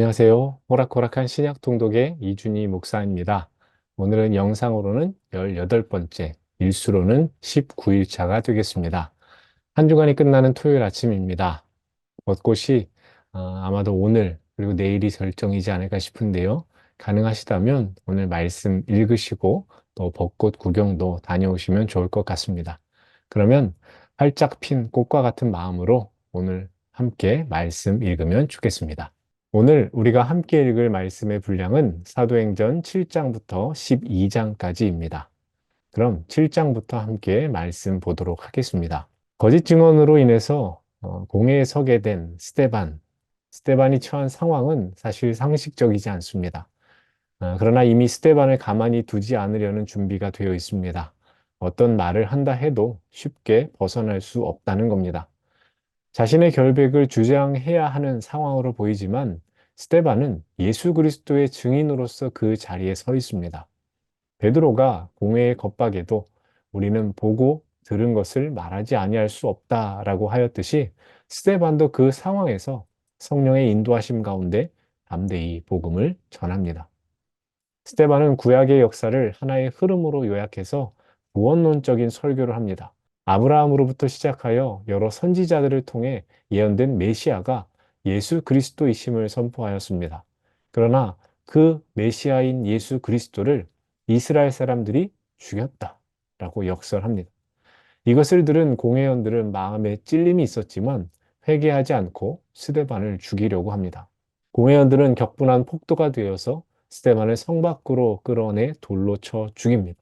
안녕하세요. 호락호락한 신약 통독의 이준희 목사입니다. 오늘은 영상으로는 18번째, 일수로는 19일차가 되겠습니다. 한 주간이 끝나는 토요일 아침입니다. 벚꽃이 아마도 오늘 그리고 내일이 절정이지 않을까 싶은데요. 가능하시다면 오늘 말씀 읽으시고 또 벚꽃 구경도 다녀오시면 좋을 것 같습니다. 그러면 활짝 핀 꽃과 같은 마음으로 오늘 함께 말씀 읽으면 좋겠습니다. 오늘 우리가 함께 읽을 말씀의 분량은 사도행전 7장부터 12장까지입니다. 그럼 7장부터 함께 말씀 보도록 하겠습니다. 거짓 증언으로 인해서 공회에 서게 된 스데반이 처한 상황은 사실 상식적이지 않습니다. 그러나 이미 스데반을 가만히 두지 않으려는 준비가 되어 있습니다. 어떤 말을 한다 해도 쉽게 벗어날 수 없다는 겁니다. 자신의 결백을 주장해야 하는 상황으로 보이지만 스데반은 예수 그리스도의 증인으로서 그 자리에 서 있습니다. 베드로가 공회의 겁박에도 우리는 보고 들은 것을 말하지 아니할 수 없다라고 하였듯이 스데반도 그 상황에서 성령의 인도하심 가운데 담대히 복음을 전합니다. 스데반은 구약의 역사를 하나의 흐름으로 요약해서 구원론적인 설교를 합니다. 아브라함으로부터 시작하여 여러 선지자들을 통해 예언된 메시아가 예수 그리스도이심을 선포하였습니다. 그러나 그 메시아인 예수 그리스도를 이스라엘 사람들이 죽였다라고 역설합니다. 이것을 들은 공회원들은 마음에 찔림이 있었지만 회개하지 않고 스데반을 죽이려고 합니다. 공회원들은 격분한 폭도가 되어서 스데반을 성 밖으로 끌어내 돌로 쳐 죽입니다.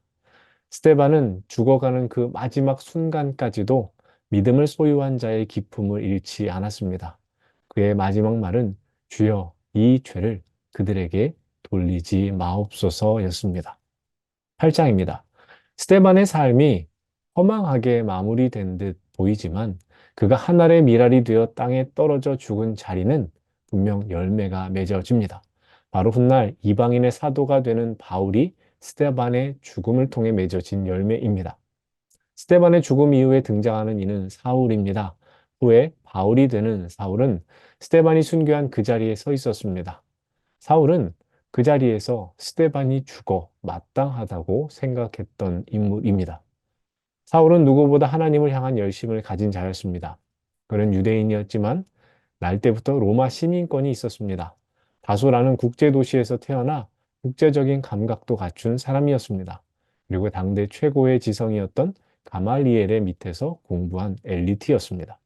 스데반은 죽어가는 그 마지막 순간까지도 믿음을 소유한 자의 기품을 잃지 않았습니다. 그의 마지막 말은 주여 이 죄를 그들에게 돌리지 마옵소서였습니다. 8장입니다. 스데반의 삶이 허망하게 마무리된 듯 보이지만 그가 한 알의 미랄이 되어 땅에 떨어져 죽은 자리는 분명 열매가 맺어집니다. 바로 훗날 이방인의 사도가 되는 바울이 스데반의 죽음을 통해 맺어진 열매입니다. 스데반의 죽음 이후에 등장하는 이는 사울입니다. 후에 바울이 되는 사울은 스데반이 순교한 그 자리에 서 있었습니다. 사울은 그 자리에서 스데반이 죽어 마땅하다고 생각했던 인물입니다. 사울은 누구보다 하나님을 향한 열심을 가진 자였습니다. 그는 유대인이었지만 날 때부터 로마 시민권이 있었습니다. 다소라는 국제도시에서 태어나 국제적인 감각도 갖춘 사람이었습니다. 그리고 당대 최고의 지성이었던 가말리엘의 밑에서 공부한 엘리트였습니다.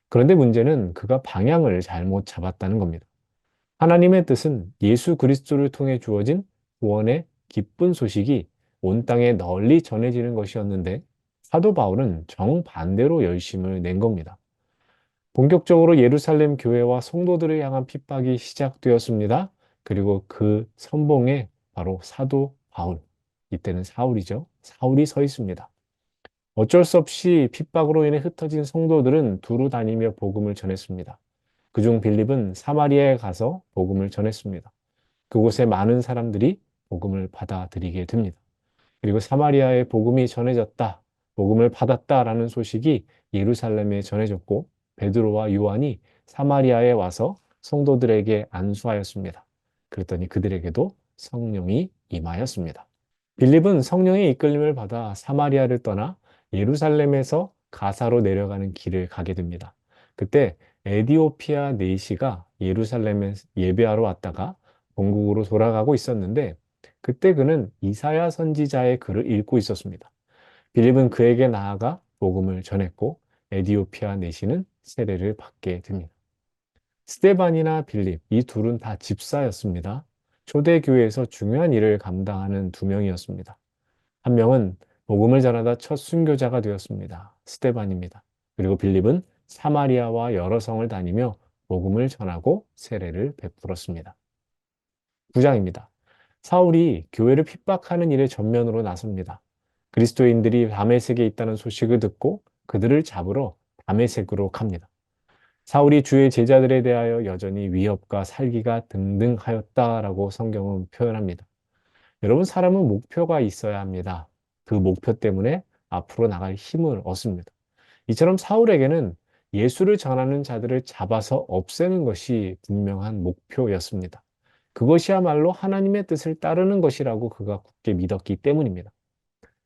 그런데 문제는 그가 방향을 잘못 잡았다는 겁니다. 하나님의 뜻은 예수 그리스도를 통해 주어진 구원의 기쁜 소식이 온 땅에 널리 전해지는 것이었는데 사도 바울은 정반대로 열심을 낸 겁니다. 본격적으로 예루살렘 교회와 성도들을 향한 핍박이 시작되었습니다. 그리고 그 선봉에 바로 사도 바울, 이때는 사울이죠. 사울이 서 있습니다. 어쩔 수 없이 핍박으로 인해 흩어진 성도들은 두루 다니며 복음을 전했습니다. 그중 빌립은 사마리아에 가서 복음을 전했습니다. 그곳에 많은 사람들이 복음을 받아들이게 됩니다. 그리고 사마리아에 복음이 전해졌다, 복음을 받았다라는 소식이 예루살렘에 전해졌고 베드로와 요한이 사마리아에 와서 성도들에게 안수하였습니다. 그랬더니 그들에게도 성령이 임하였습니다. 빌립은 성령의 이끌림을 받아 사마리아를 떠나 예루살렘에서 가사로 내려가는 길을 가게 됩니다. 그때 에디오피아 내시가 예루살렘에 예배하러 왔다가 본국으로 돌아가고 있었는데 그때 그는 이사야 선지자의 글을 읽고 있었습니다. 빌립은 그에게 나아가 복음을 전했고 에디오피아 내시는 세례를 받게 됩니다. 스데반이나 빌립 이 둘은 다 집사였습니다. 초대교회에서 중요한 일을 감당하는 두 명이었습니다. 한 명은 복음을 전하다 첫 순교자가 되었습니다. 스데반입니다. 그리고 빌립은 사마리아와 여러 성을 다니며 복음을 전하고 세례를 베풀었습니다. 9장입니다. 사울이 교회를 핍박하는 일에 전면으로 나섭니다. 그리스도인들이 다메섹에 있다는 소식을 듣고 그들을 잡으러 다메섹으로 갑니다. 사울이 주의 제자들에 대하여 여전히 위협과 살기가 등등하였다라고 성경은 표현합니다. 여러분, 사람은 목표가 있어야 합니다. 그 목표 때문에 앞으로 나갈 힘을 얻습니다. 이처럼 사울에게는 예수를 전하는 자들을 잡아서 없애는 것이 분명한 목표였습니다. 그것이야말로 하나님의 뜻을 따르는 것이라고 그가 굳게 믿었기 때문입니다.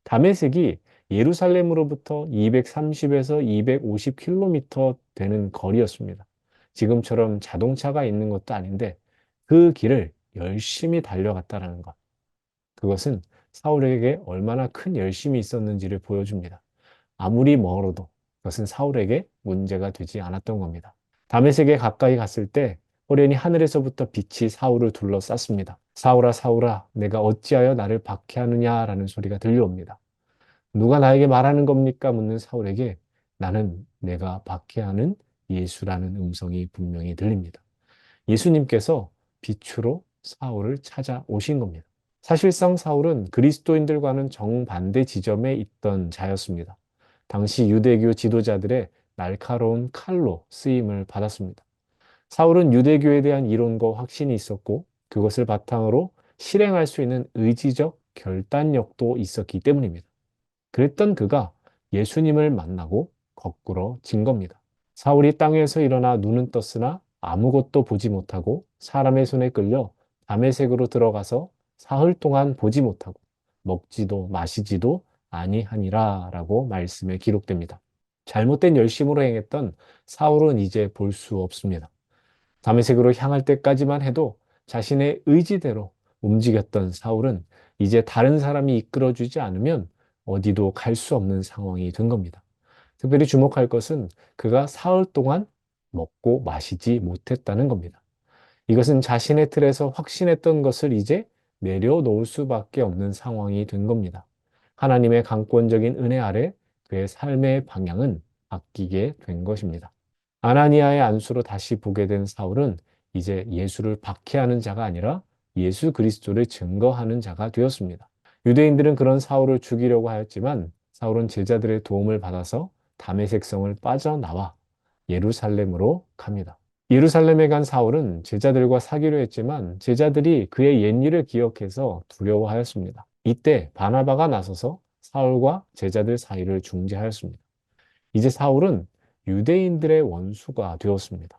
다메섹이 예루살렘으로부터 230에서 250km 되는 거리였습니다. 지금처럼 자동차가 있는 것도 아닌데 그 길을 열심히 달려갔다는 것. 그것은 사울에게 얼마나 큰 열심이 있었는지를 보여줍니다. 아무리 멀어도 그것은 사울에게 문제가 되지 않았던 겁니다. 다메섹에 가까이 갔을 때 호련히 하늘에서부터 빛이 사울을 둘러쌌습니다. 사울아 사울아 내가 어찌하여 나를 박해하느냐라는 소리가 들려옵니다. 누가 나에게 말하는 겁니까? 묻는 사울에게 나는 내가 박해하는 예수라는 음성이 분명히 들립니다. 예수님께서 빛으로 사울을 찾아오신 겁니다. 사실상 사울은 그리스도인들과는 정반대 지점에 있던 자였습니다. 당시 유대교 지도자들의 날카로운 칼로 쓰임을 받았습니다. 사울은 유대교에 대한 이론과 확신이 있었고 그것을 바탕으로 실행할 수 있는 의지적 결단력도 있었기 때문입니다. 그랬던 그가 예수님을 만나고 거꾸로 진 겁니다. 사울이 땅에서 일어나 눈은 떴으나 아무것도 보지 못하고 사람의 손에 끌려 다메섹으로 들어가서 사흘 동안 보지 못하고 먹지도 마시지도 아니하니라 라고 말씀에 기록됩니다. 잘못된 열심으로 행했던 사울은 이제 볼 수 없습니다. 다메섹으로 향할 때까지만 해도 자신의 의지대로 움직였던 사울은 이제 다른 사람이 이끌어주지 않으면 어디도 갈 수 없는 상황이 된 겁니다. 특별히 주목할 것은 그가 사흘 동안 먹고 마시지 못했다는 겁니다. 이것은 자신의 틀에서 확신했던 것을 이제 내려놓을 수밖에 없는 상황이 된 겁니다. 하나님의 강권적인 은혜 아래 그의 삶의 방향은 바뀌게 된 것입니다. 아나니아의 안수로 다시 보게 된 사울은 이제 예수를 박해하는 자가 아니라 예수 그리스도를 증거하는 자가 되었습니다. 유대인들은 그런 사울을 죽이려고 하였지만 사울은 제자들의 도움을 받아서 다메섹 성을 빠져나와 예루살렘으로 갑니다. 예루살렘에 간 사울은 제자들과 사귀려 했지만 제자들이 그의 옛일을 기억해서 두려워하였습니다. 이때 바나바가 나서서 사울과 제자들 사이를 중재하였습니다. 이제 사울은 유대인들의 원수가 되었습니다.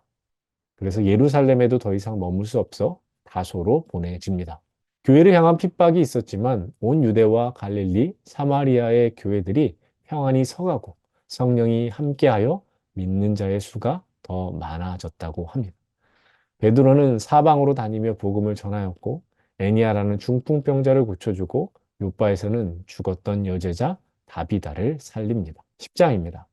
그래서 예루살렘에도 더 이상 머물 수 없어 다소로 보내집니다. 교회를 향한 핍박이 있었지만 온 유대와 갈릴리, 사마리아의 교회들이 평안히 서가고 성령이 함께하여 믿는 자의 수가 더 많아졌다고 합니다. 베드로는 사방으로 다니며 복음을 전하였고 애니아라는 중풍병자를 고쳐주고 요바에서는 죽었던 여제자 다비다를 살립니다. 10장입니다.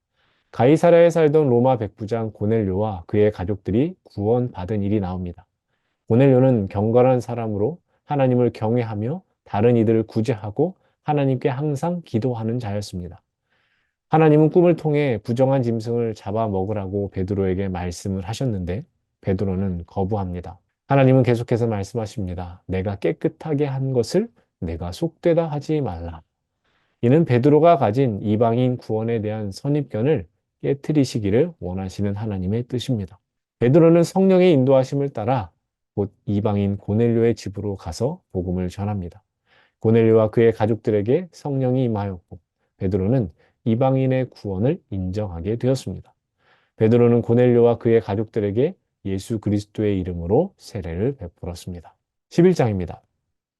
가이사랴에 살던 로마 백부장 고넬료와 그의 가족들이 구원받은 일이 나옵니다. 고넬료는 경건한 사람으로 하나님을 경외하며 다른 이들을 구제하고 하나님께 항상 기도하는 자였습니다. 하나님은 꿈을 통해 부정한 짐승을 잡아 먹으라고 베드로에게 말씀을 하셨는데 베드로는 거부합니다. 하나님은 계속해서 말씀하십니다. 내가 깨끗하게 한 것을 내가 속되다 하지 말라. 이는 베드로가 가진 이방인 구원에 대한 선입견을 깨트리시기를 원하시는 하나님의 뜻입니다. 베드로는 성령의 인도하심을 따라 곧 이방인 고넬료의 집으로 가서 복음을 전합니다. 고넬료와 그의 가족들에게 성령이 임하였고 베드로는 이방인의 구원을 인정하게 되었습니다. 베드로는 고넬료와 그의 가족들에게 예수 그리스도의 이름으로 세례를 베풀었습니다. 11장입니다.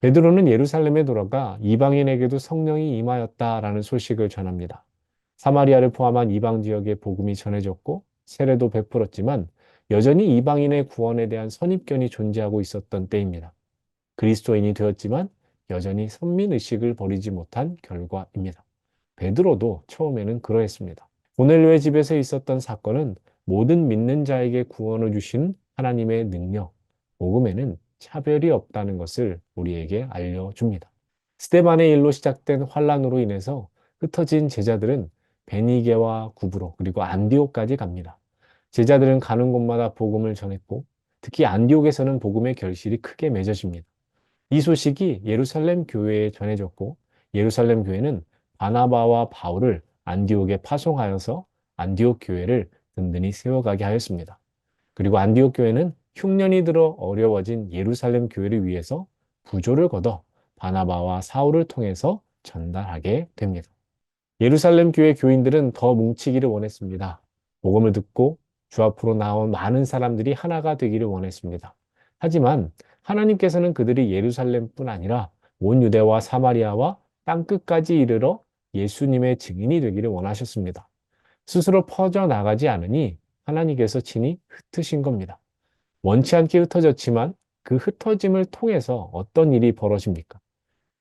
베드로는 예루살렘에 돌아가 이방인에게도 성령이 임하였다라는 소식을 전합니다. 사마리아를 포함한 이방 지역에 복음이 전해졌고 세례도 베풀었지만 여전히 이방인의 구원에 대한 선입견이 존재하고 있었던 때입니다. 그리스도인이 되었지만 여전히 선민의식을 버리지 못한 결과입니다. 베드로도 처음에는 그러했습니다. 고넬료의 집에서 있었던 사건은 모든 믿는 자에게 구원을 주신 하나님의 능력, 복음에는 차별이 없다는 것을 우리에게 알려줍니다. 스데반의 일로 시작된 환란으로 인해서 흩어진 제자들은 베니게와 구브로 그리고 안디옥까지 갑니다. 제자들은 가는 곳마다 복음을 전했고 특히 안디옥에서는 복음의 결실이 크게 맺어집니다. 이 소식이 예루살렘 교회에 전해졌고 예루살렘 교회는 바나바와 바울을 안디옥에 파송하여서 안디옥 교회를 든든히 세워가게 하였습니다. 그리고 안디옥 교회는 흉년이 들어 어려워진 예루살렘 교회를 위해서 부조를 걷어 바나바와 사울을 통해서 전달하게 됩니다. 예루살렘 교회 교인들은 더 뭉치기를 원했습니다. 복음을 듣고 주 앞으로 나온 많은 사람들이 하나가 되기를 원했습니다. 하지만 하나님께서는 그들이 예루살렘뿐 아니라 온 유대와 사마리아와 땅끝까지 이르러 예수님의 증인이 되기를 원하셨습니다. 스스로 퍼져나가지 않으니 하나님께서 친히 흩으신 겁니다. 원치 않게 흩어졌지만 그 흩어짐을 통해서 어떤 일이 벌어집니까?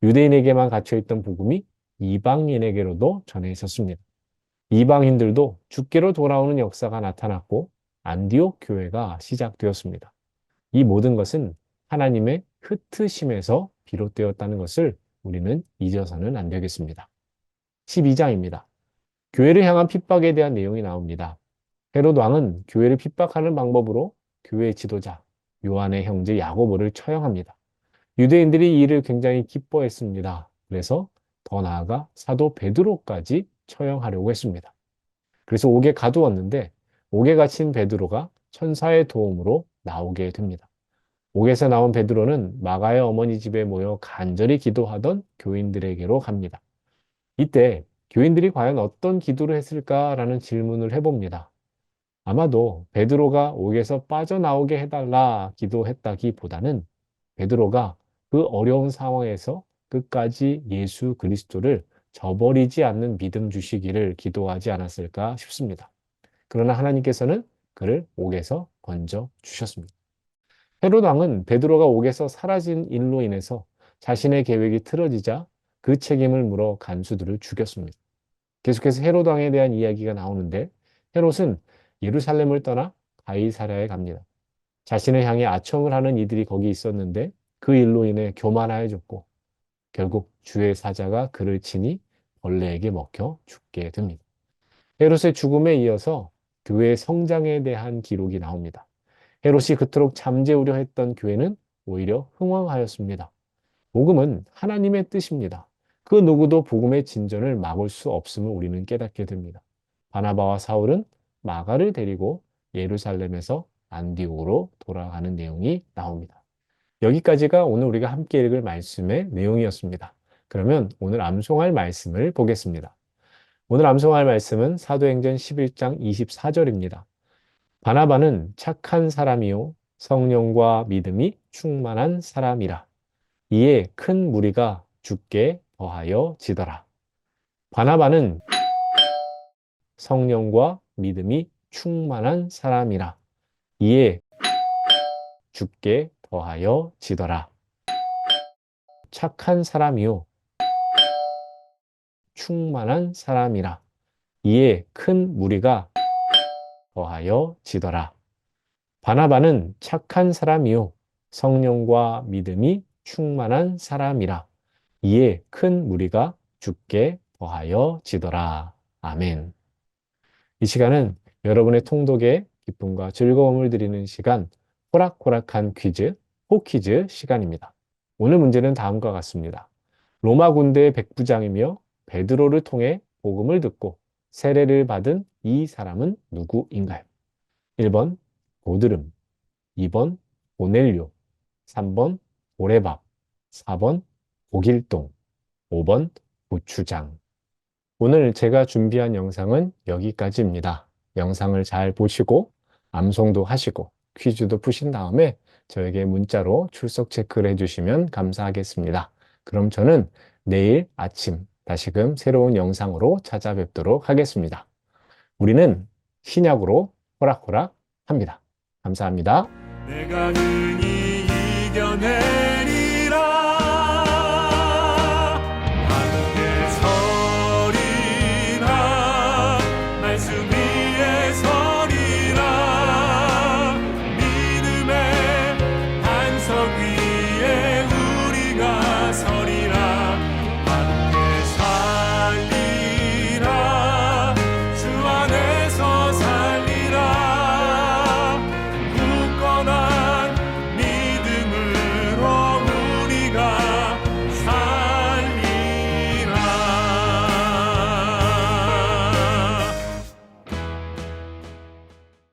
유대인에게만 갇혀있던 복음이 이방인에게로도 전해 있었습니다. 이방인들도 주께로 돌아오는 역사가 나타났고 안디옥 교회가 시작되었습니다. 이 모든 것은 하나님의 흩으심에서 비롯되었다는 것을 우리는 잊어서는 안 되겠습니다. 12장입니다. 교회를 향한 핍박에 대한 내용이 나옵니다. 헤롯 왕은 교회를 핍박하는 방법으로 교회 지도자 요한의 형제 야고보를 처형합니다. 유대인들이 이 일을 굉장히 기뻐했습니다. 그래서 더 나아가 사도 베드로까지 처형하려고 했습니다. 그래서 옥에 가두었는데 옥에 갇힌 베드로가 천사의 도움으로 나오게 됩니다. 옥에서 나온 베드로는 마가의 어머니 집에 모여 간절히 기도하던 교인들에게로 갑니다. 이때 교인들이 과연 어떤 기도를 했을까라는 질문을 해봅니다. 아마도 베드로가 옥에서 빠져나오게 해달라 기도했다기보다는 베드로가 그 어려운 상황에서 끝까지 예수 그리스도를 저버리지 않는 믿음 주시기를 기도하지 않았을까 싶습니다. 그러나 하나님께서는 그를 옥에서 건져 주셨습니다. 헤롯 왕은 베드로가 옥에서 사라진 일로 인해서 자신의 계획이 틀어지자 그 책임을 물어 간수들을 죽였습니다. 계속해서 헤롯 왕에 대한 이야기가 나오는데 헤롯은 예루살렘을 떠나 가이사랴에 갑니다. 자신을 향해 아청을 하는 이들이 거기 있었는데 그 일로 인해 교만하여졌고 결국 주의 사자가 그를 치니 벌레에게 먹혀 죽게 됩니다. 헤롯의 죽음에 이어서 교회의 성장에 대한 기록이 나옵니다. 헤롯이 그토록 잠재우려 했던 교회는 오히려 흥왕하였습니다. 복음은 하나님의 뜻입니다. 그 누구도 복음의 진전을 막을 수 없음을 우리는 깨닫게 됩니다. 바나바와 사울은 마가를 데리고 예루살렘에서 안디옥으로 돌아가는 내용이 나옵니다. 여기까지가 오늘 우리가 함께 읽을 말씀의 내용이었습니다. 그러면 오늘 암송할 말씀을 보겠습니다. 오늘 암송할 말씀은 사도행전 11장 24절입니다. 바나바는 착한 사람이요 성령과 믿음이 충만한 사람이라. 이에 큰 무리가 주께 더하여 지더라. 바나바는 성령과 믿음이 충만한 사람이라. 이에 주께 더하여 지더라. 착한 사람이요 충만한 사람이라. 이에 큰 무리가 더하여 지더라. 바나바는 착한 사람이요 성령과 믿음이 충만한 사람이라. 이에 큰 무리가 주께 더하여 지더라. 아멘. 이 시간은 여러분의 통독에 기쁨과 즐거움을 드리는 시간, 호락호락한 퀴즈, 호퀴즈 시간입니다. 오늘 문제는 다음과 같습니다. 로마 군대의 백부장이며 베드로를 통해 복음을 듣고 세례를 받은 이 사람은 누구인가요? 1번 고드름, 2번 고넬료, 3번 고레밥, 4번 고길동, 5번 고추장. 오늘 제가 준비한 영상은 여기까지입니다. 영상을 잘 보시고 암송도 하시고 퀴즈도 푸신 다음에 저에게 문자로 출석 체크를 해주시면 감사하겠습니다. 그럼 저는 내일 아침 다시금 새로운 영상으로 찾아뵙도록 하겠습니다. 우리는 신약으로 호락호락 합니다. 감사합니다. 내가 능히